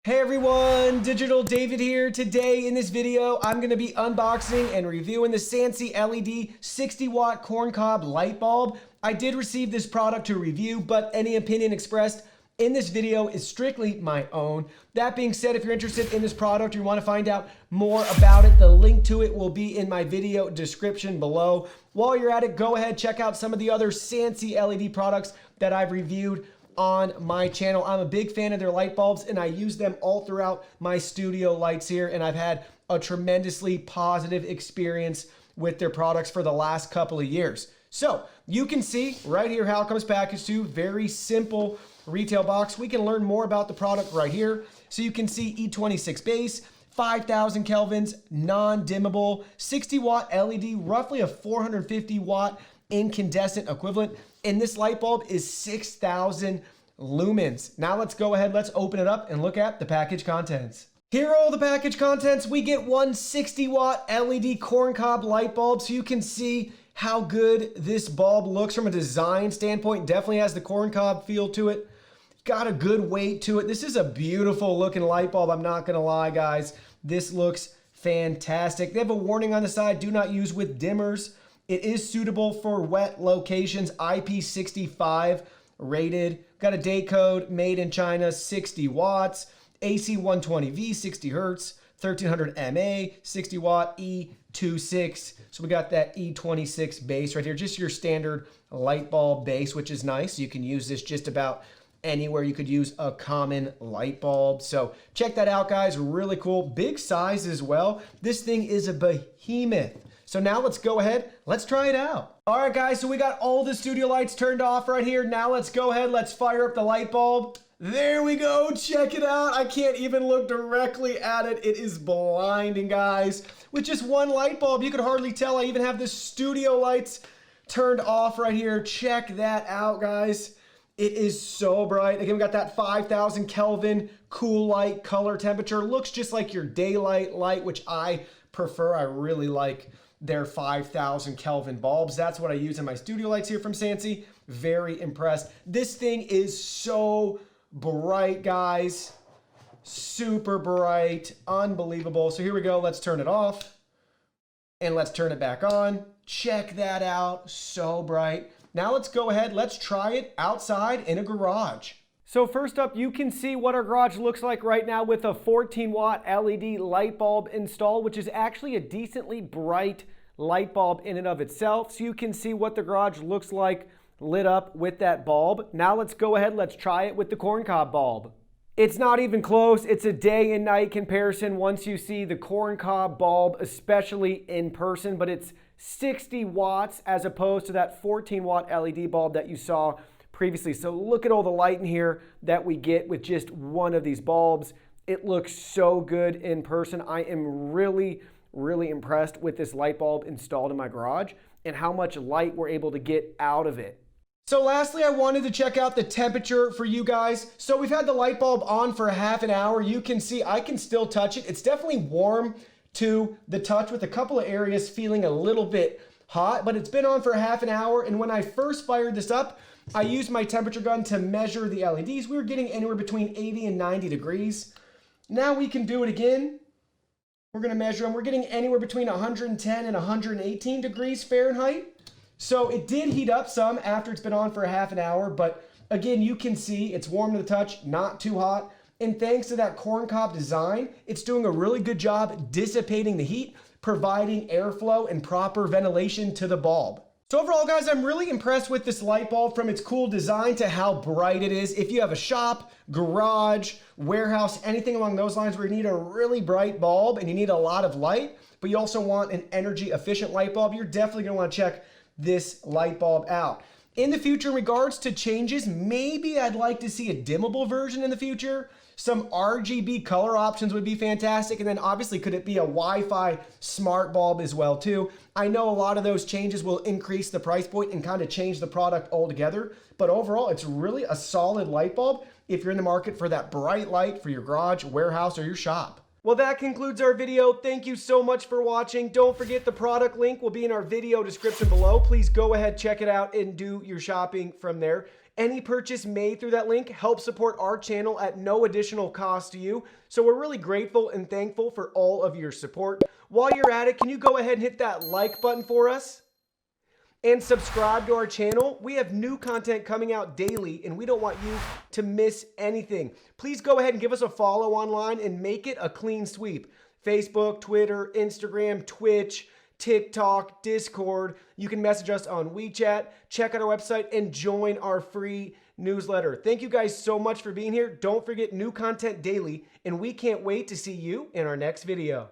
Hey everyone, Digital David here. Today in this video, I'm going to be unboxing and reviewing the SANSI LED 60-watt corncob light bulb. I did receive this product to review, but any opinion expressed in this video is strictly my own. That being said, if you're interested in this product or you want to find out more about it, the link to it will be in my video description below. While you're at it, go ahead, check out some of the other SANSI LED products that I've reviewed on my channel. I'm a big fan of their light bulbs and I use them all throughout my studio lights here, and I've had a tremendously positive experience with their products for the last couple of years. So you can see right here how it comes packaged to. Very simple retail box. We can learn more about the product right here. So you can see E26 base, 5,000 kelvins, non-dimmable, 60 watt LED, roughly a 450 watt incandescent equivalent. And this light bulb is 6,000 lumens. Now let's go ahead, let's open it up and look at the package contents. Here are all the package contents. We get one 60 watt LED corncob light bulb, so you can see how good this bulb looks from a design standpoint. Definitely has the corncob feel to it. Got a good weight to it. This is a beautiful looking light bulb, I'm not gonna lie, guys. This looks fantastic. They have a warning on the side, do not use with dimmers. It is suitable for wet locations, IP65 rated. Got a date code, made in China, 60 watts, AC 120V, 60 hertz, 1300 mA, 60 watt, E26. So we got that E26 base right here, just your standard light bulb base, which is nice. You can use this just about anywhere you could use a common light bulb. So check that out, guys. Really cool. Big size as well. This thing is a behemoth. So now let's go ahead, let's try it out. All right, guys, so we got all the studio lights turned off right here. Now let's go ahead, let's fire up the light bulb. There we go, check it out. I can't even look directly at it. It is blinding, guys. With just one light bulb, you could hardly tell. I even have the studio lights turned off right here. Check that out, guys. It is so bright. Again, we got that 5,000 Kelvin cool light color temperature. Looks just like your daylight light, which I prefer. I really like their 5,000 Kelvin bulbs. That's what I use in my studio lights here from SANSI. Very impressed. This thing is so bright, guys. Super bright, unbelievable. So here we go, let's turn it off and let's turn it back on. Check that out, so bright. Now let's go ahead, let's try it outside in a garage. So first up, you can see what our garage looks like right now with a 14 watt LED light bulb installed, which is actually a decently bright light bulb in and of itself. So you can see what the garage looks like lit up with that bulb. Now let's go ahead, let's try it with the corncob bulb. It's not even close. It's a day and night comparison once you see the corncob bulb, especially in person, but it's 60 watts as opposed to that 14 watt LED bulb that you saw previously. So look at all the light in here that we get with just one of these bulbs. It looks so good in person. I am really impressed with this light bulb installed in my garage and how much light we're able to get out of it. So lastly, I wanted to check out the temperature for you guys. So we've had the light bulb on for half an hour. You can see I can still touch it. It's definitely warm to the touch with a couple of areas feeling a little bit hot, but it's been on for half an hour. And when I first fired this up, I used my temperature gun to measure the LEDs. We were getting anywhere between 80 and 90 degrees. Now we can do it again. We're gonna measure them. We're getting anywhere between 110 and 118 degrees Fahrenheit. So it did heat up some after it's been on for half an hour, but again, you can see it's warm to the touch, not too hot. And thanks to that corncob design, it's doing a really good job dissipating the heat, providing airflow and proper ventilation to the bulb. So overall, guys, I'm really impressed with this light bulb, from its cool design to how bright it is. If you have a shop, garage, warehouse, anything along those lines where you need a really bright bulb and you need a lot of light, but you also want an energy efficient light bulb, you're definitely gonna wanna check this light bulb out. In the future, in regards to changes, maybe I'd like to see a dimmable version in the future. Some RGB color options would be fantastic. And then obviously, could it be a Wi-Fi smart bulb as well too? I know a lot of those changes will increase the price point and kind of change the product altogether. But overall, it's really a solid light bulb if you're in the market for that bright light for your garage, warehouse, or your shop. Well, that concludes our video. Thank you so much for watching. Don't forget the product link will be in our video description below. Please go ahead, check it out, and do your shopping from there. Any purchase made through that link helps support our channel at no additional cost to you. So we're really grateful and thankful for all of your support. While you're at it, can you go ahead and hit that like button for us? And subscribe to our channel. We have new content coming out daily, and we don't want you to miss anything. Please go ahead and give us a follow online and make it a clean sweep. Facebook, Twitter, Instagram, Twitch, TikTok, Discord. You can message us on WeChat, check out our website, and join our free newsletter. Thank you guys so much for being here. Don't forget, new content daily, and we can't wait to see you in our next video.